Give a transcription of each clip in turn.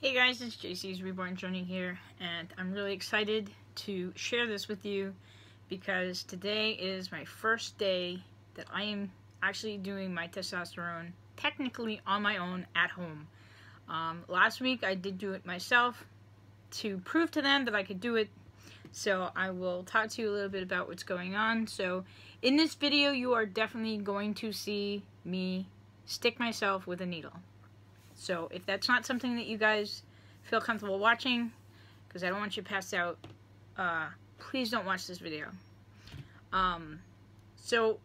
Hey guys, it's jcsreborn journey here, and I'm really excited to share this with you because today is my first day that I am actually doing my testosterone technically on my own at home. Last week I did do it myself to prove to them that I could do it, so I will talk to you a little bit about what's going on. So in this video you are definitely going to see me stick myself with a needle. So if that's not something that you guys feel comfortable watching, because I don't want you passed out, please don't watch this video. So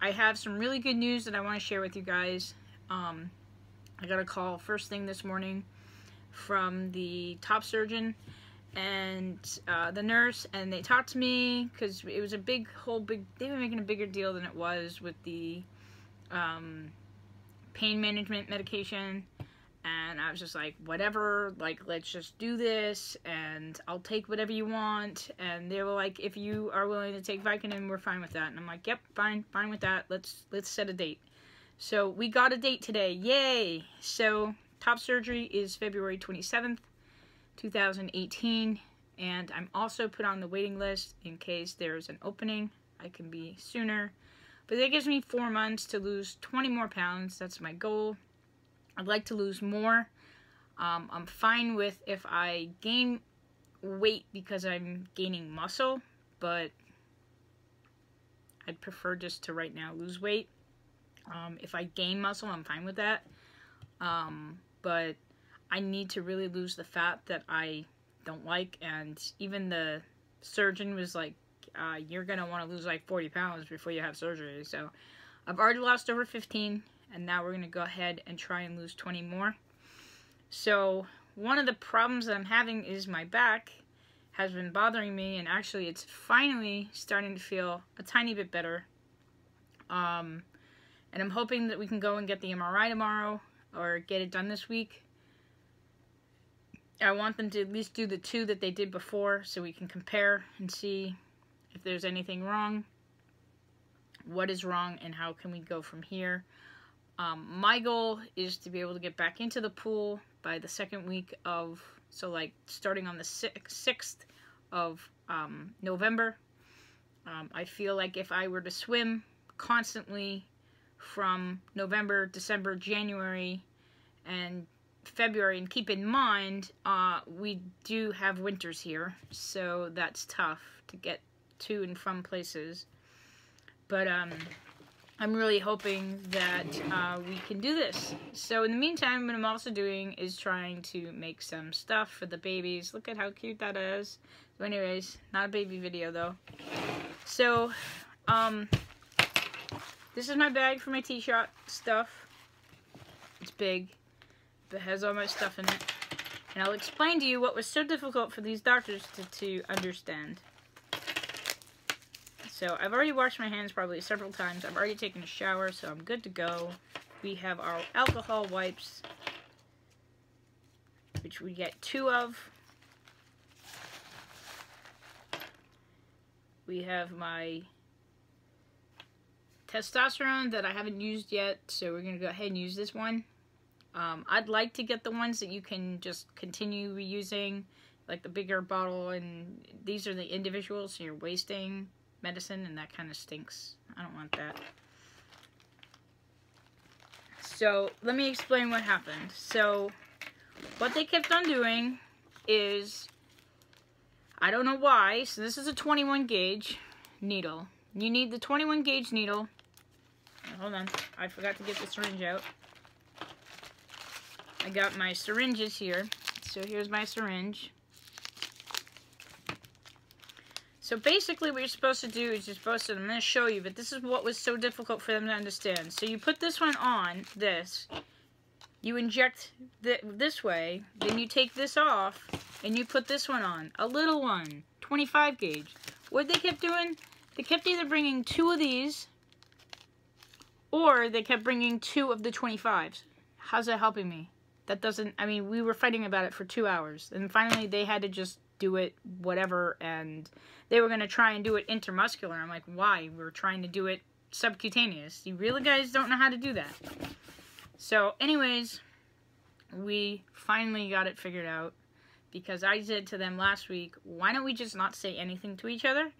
I have some really good news that I want to share with you guys. I got a call first thing this morning from the top surgeon and the nurse, and they talked to me because it was a big, they were making a bigger deal than it was with the pain management medication, and I was just like, whatever, like, let's just do this and I'll take whatever you want. And they were like, if you are willing to take Vicodin, we're fine with that. And I'm like, yep, fine with that. Let's set a date. So we got a date today. Yay! So top surgery is February 27th 2018, and I'm also put on the waiting list in case there's an opening. I can be sooner. But that gives me 4 months to lose 20 more pounds. That's my goal. I'd like to lose more. I'm fine with if I gain weight because I'm gaining muscle, but I'd prefer just to right now lose weight. If I gain muscle, I'm fine with that. But I need to really lose the fat that I don't like, and even the surgeon was like, you're going to want to lose like 40 pounds before you have surgery. So I've already lost over 15, and now we're going to go ahead and try and lose 20 more. So one of the problems that I'm having is my back has been bothering me, and actually it's finally starting to feel a tiny bit better. And I'm hoping that we can go and get the MRI tomorrow or get it done this week. I want them to at least do the 2 that they did before so we can compare and see if there's anything wrong, what is wrong, and how can we go from here. My goal is to be able to get back into the pool by the second week of, so like starting on the 6th of November. I feel like if I were to swim constantly from November, December, January, and February, and keep in mind we do have winters here, so that's tough to get to and from places, but I'm really hoping that we can do this. So in the meantime, what I'm also doing is trying to make some stuff for the babies. Look at how cute that is. So anyways, not a baby video though. So this is my bag for my T-shot stuff. It's big, but it has all my stuff in it, and I'll explain to you what was so difficult for these doctors to understand. So I've already washed my hands probably several times. I've already taken a shower, so I'm good to go. We have our alcohol wipes, which we get 2 of. We have my testosterone that I haven't used yet, so we're going to go ahead and use this one. I'd like to get the ones that you can just continue reusing, like the bigger bottle, and these are the individuals, so you're wasting medicine, and that kind of stinks. I don't want that. So let me explain what happened. So what they kept on doing is, I don't know why, so this is a 21 gauge needle. You need the 21 gauge needle. Hold on, I forgot to get the syringe out. I got my syringes here. So here's my syringe. So basically what you're supposed to do is I'm going to show you, but this is what was so difficult for them to understand. So you put this one on, you inject this way, then you take this off, and you put this one on, a little one, 25 gauge. What they kept doing, they kept either bringing 2 of these, or they kept bringing 2 of the 25s. How's that helping me? That doesn't, I mean, we were fighting about it for 2 hours, and finally they had to just do it, whatever, and they were going to try and do it intramuscular. I'm like, why? We're trying to do it subcutaneous. You really guys don't know how to do that. So anyways, we finally got it figured out, because I said to them last week, why don't we just not say anything to each other?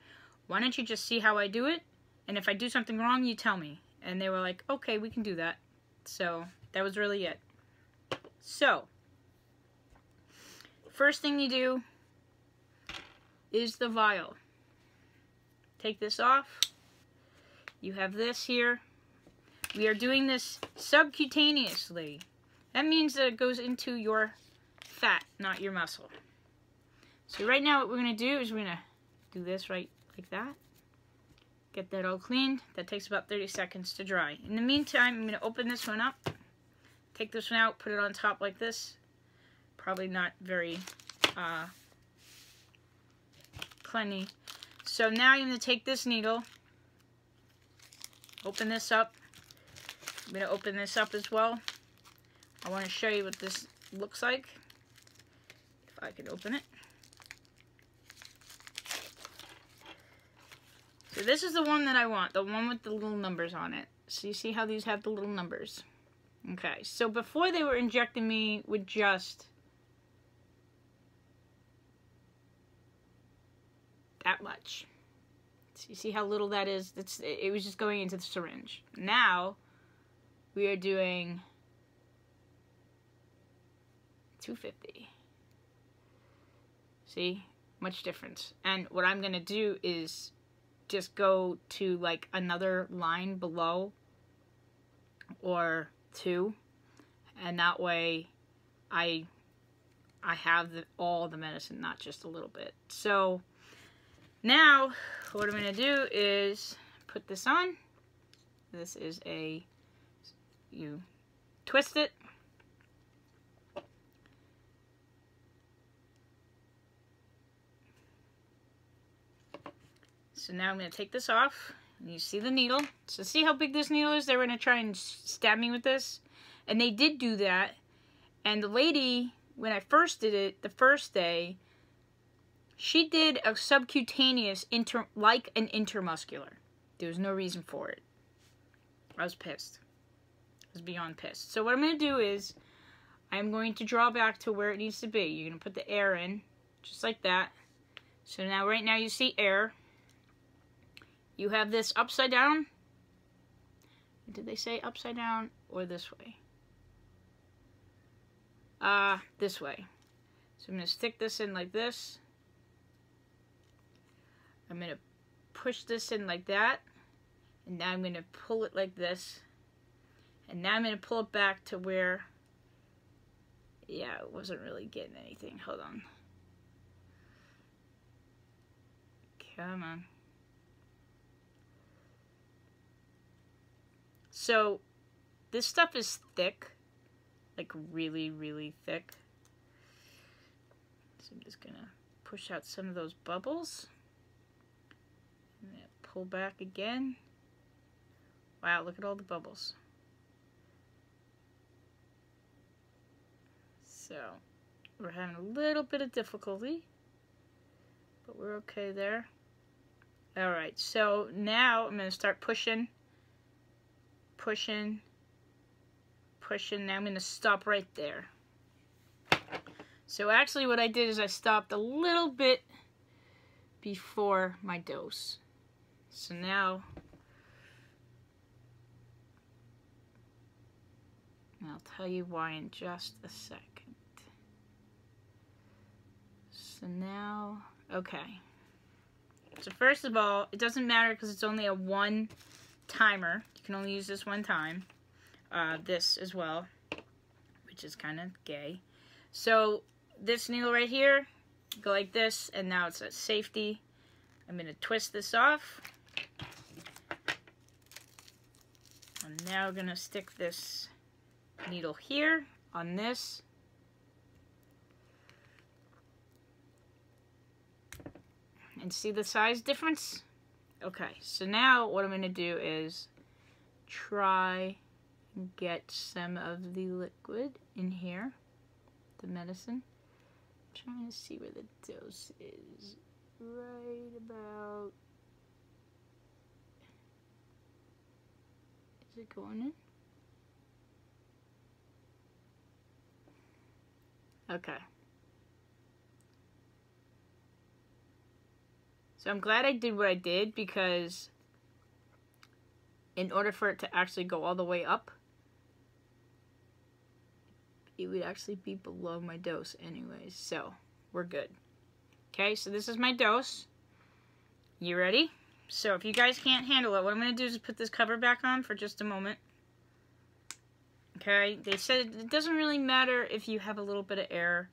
Why don't you just see how I do it? And if I do something wrong, you tell me. And they were like, okay, we can do that. So that was really it. So first thing you do is the vial. Take this off. You have this here. We are doing this subcutaneously. That means that it goes into your fat, not your muscle. So right now what we're going to do is we're going to do this right like that. Get that all cleaned. That takes about 30 seconds to dry. In the meantime, I'm going to open this one up. Take this one out, put it on top like this. Probably not very plenty. So now I'm going to take this needle, open this up. I'm going to open this up as well. I want to show you what this looks like. If I can open it. So this is the one that I want, the one with the little numbers on it. So you see how these have the little numbers? Okay, so before they were injecting me with just that much. So you see how little that is? It was just going into the syringe. Now we are doing 250. See? Much difference. And what I'm going to do is just go to like another line below or two, and that way I have all the medicine, not just a little bit. So now what I'm going to do is put this on. This is you twist it. So now I'm going to take this off. And you see the needle. So see how big this needle is? They were going to try and stab me with this. And they did do that. And the lady, when I first did it, the first day, she did a subcutaneous, like an intermuscular. There was no reason for it. I was pissed. I was beyond pissed. So what I'm going to do is, I'm going to draw back to where it needs to be. You're going to put the air in, just like that. So now, right now, you see air. You have this upside down. Did they say upside down or this way? This way. So I'm going to stick this in like this. I'm going to push this in like that. And now I'm going to pull it like this. And now I'm going to pull it back to where, yeah, it wasn't really getting anything. Hold on. Come on. So, this stuff is thick, like really, really thick. So I'm just gonna push out some of those bubbles. And then pull back again. Wow, look at all the bubbles. So, we're having a little bit of difficulty, but we're okay there. Alright, so now I'm gonna start pushing. Pushing. Now I'm going to stop right there. So actually what I did is I stopped a little bit before my dose. So now I'll tell you why in just a second. So now, okay. So first of all, it doesn't matter because it's only a one timer. You can only use this one time. This as well, which is kind of gay. So this needle right here, go like this, and now it's at safety. I'm going to twist this off. I'm now going to stick this needle here on this. And see the size difference? Okay, so now what I'm going to do is try and get some of the liquid in here, the medicine. I'm trying to see where the dose is. Right about... Is it going in? Okay. So I'm glad I did what I did, because in order for it to actually go all the way up, it would actually be below my dose anyways. So we're good. Okay, so this is my dose. You ready? So if you guys can't handle it, what I'm going to do is put this cover back on for just a moment. Okay, they said it doesn't really matter if you have a little bit of air.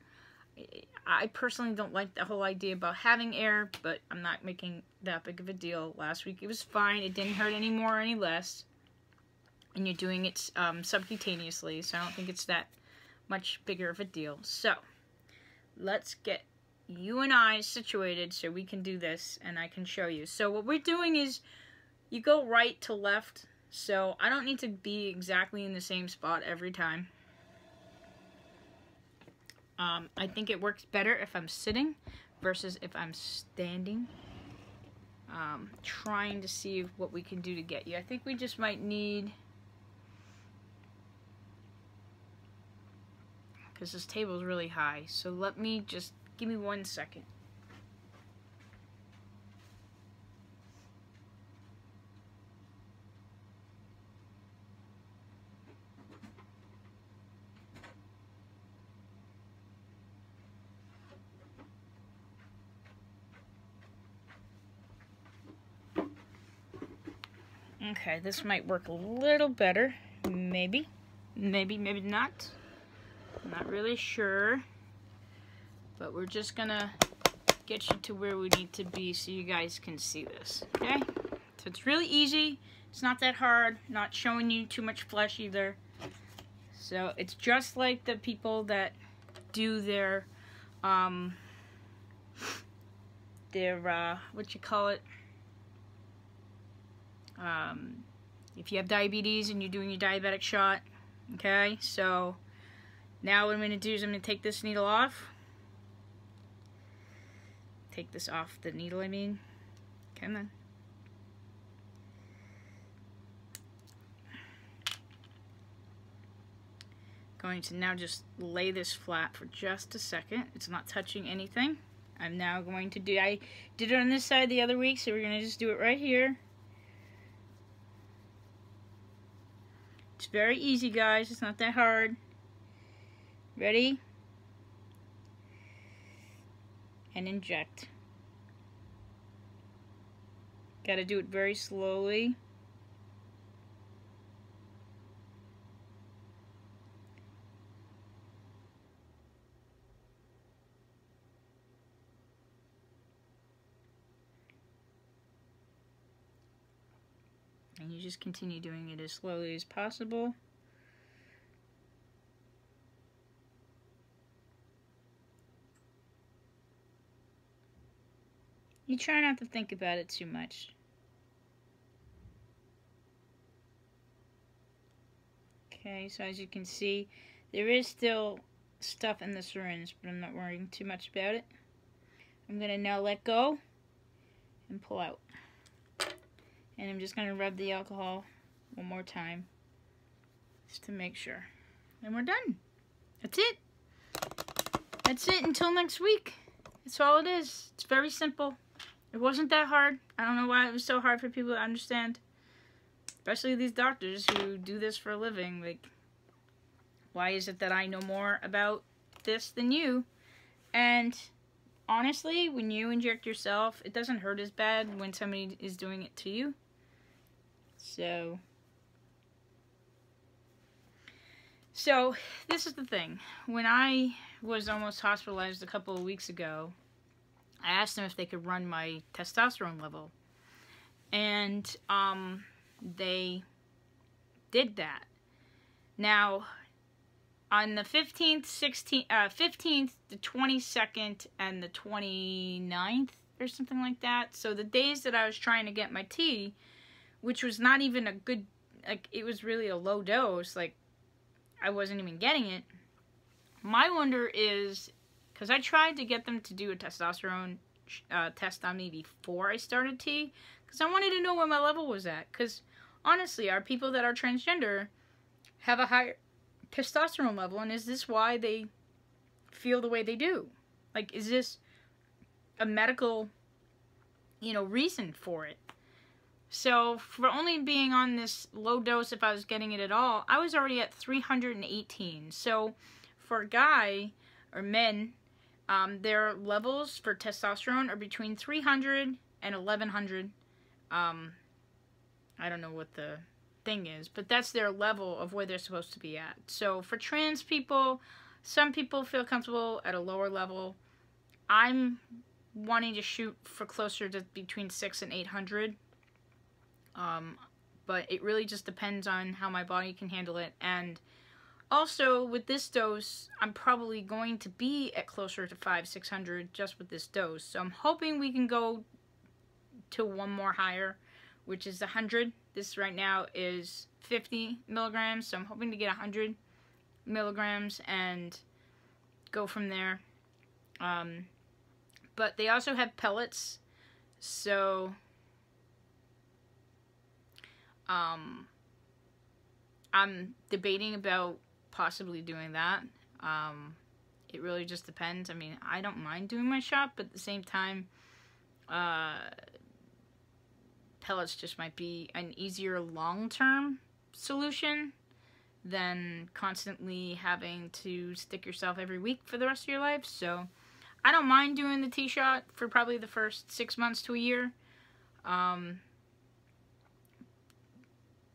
I personally don't like the whole idea about having air, but I'm not making that big of a deal. Last week it was fine. It didn't hurt any more or any less. And you're doing it subcutaneously, so I don't think it's that much bigger of a deal. So, let's get you and I situated so we can do this and I can show you. So what we're doing is you go right to left, so I don't need to be exactly in the same spot every time. I think it works better if I'm sitting versus if I'm standing. Trying to see what we can do to get you. I think we just might need, because this table is really high, so let me just, give me 1 second. Okay, this might work a little better. Maybe. Maybe not. I'm not really sure. But we're just gonna get you to where we need to be so you guys can see this. Okay? So it's really easy. It's not that hard. Not showing you too much flesh either. So it's just like the people that do their what you call it? If you have diabetes and you're doing your diabetic shot, okay? So now what I'm going to do is I'm going to take this needle off. Take this off the needle, I mean. Come on. Going to now just lay this flat for just a second. It's not touching anything. I'm now going to do, I did it on this side the other week, so we're going to just do it right here. It's very easy, guys. It's not that hard. Ready? And inject. Gotta do it very slowly. And you just continue doing it as slowly as possible. You try not to think about it too much. Okay, so as you can see, there is still stuff in the syringe, but I'm not worrying too much about it. I'm going to now let go and pull out. And I'm just going to rub the alcohol one more time just to make sure. And we're done. That's it. That's it until next week. That's all it is. It's very simple. It wasn't that hard. I don't know why it was so hard for people to understand. Especially these doctors who do this for a living. Like, why is it that I know more about this than you? And honestly, when you inject yourself, it doesn't hurt as bad when somebody is doing it to you. So this is the thing. When I was almost hospitalized a couple of weeks ago, I asked them if they could run my testosterone level. And they did that. Now, on the 15th, 15th, the 22nd, and the 29th, or something like that. So the days that I was trying to get my T, which was not even a good, like, it was really a low dose, like, I wasn't even getting it. My wonder is, because I tried to get them to do a testosterone test on me before I started T, because I wanted to know where my level was at. Because, honestly, our people that are transgender have a higher testosterone level, and is this why they feel the way they do? Like, is this a medical, you know, reason for it? So for only being on this low dose, if I was getting it at all, I was already at 318. So for a guy or men, their levels for testosterone are between 300 and 1100. I don't know what the thing is, but that's their level of where they're supposed to be at. So for trans people, some people feel comfortable at a lower level. I'm wanting to shoot for closer to between 600 and 800. But it really just depends on how my body can handle it. And also with this dose, I'm probably going to be at closer to 500-600 just with this dose. So I'm hoping we can go to one more higher, which is 100. This right now is 50 milligrams, so I'm hoping to get 100 milligrams and go from there. But they also have pellets, so I'm debating about possibly doing that. It really just depends. I mean, I don't mind doing my shot, but at the same time, pellets just might be an easier long-term solution than constantly having to stick yourself every week for the rest of your life. So I don't mind doing the T-shot for probably the first 6 months to a year.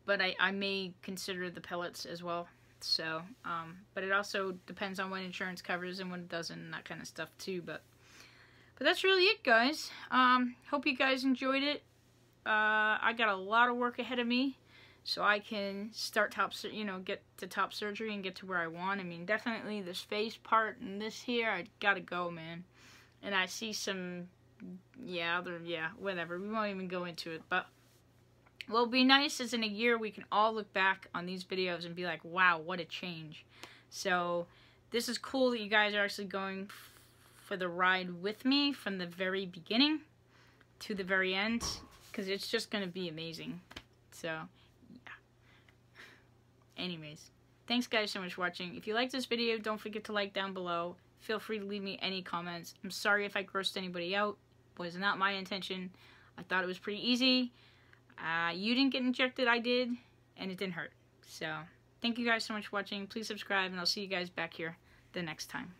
But I may consider the pellets as well. So, but it also depends on what insurance covers and what it doesn't and that kind of stuff too. But that's really it, guys. Hope you guys enjoyed it. I got a lot of work ahead of me, so I can start get to top surgery and get to where I want. I mean, definitely this face part and this here, I gotta go, man. And I see some, whatever. We won't even go into it, but what'll be nice is in a year we can all look back on these videos and be like, wow, what a change. So this is cool that you guys are actually going for the ride with me from the very beginning to the very end, because it's just going to be amazing. So, yeah. Anyways, thanks guys so much for watching. If you liked this video, don't forget to like down below. Feel free to leave me any comments. I'm sorry if I grossed anybody out. It was not my intention. I thought it was pretty easy. You didn't get injected, I did, and it didn't hurt. So, thank you guys so much for watching. Please subscribe, and I'll see you guys back here the next time.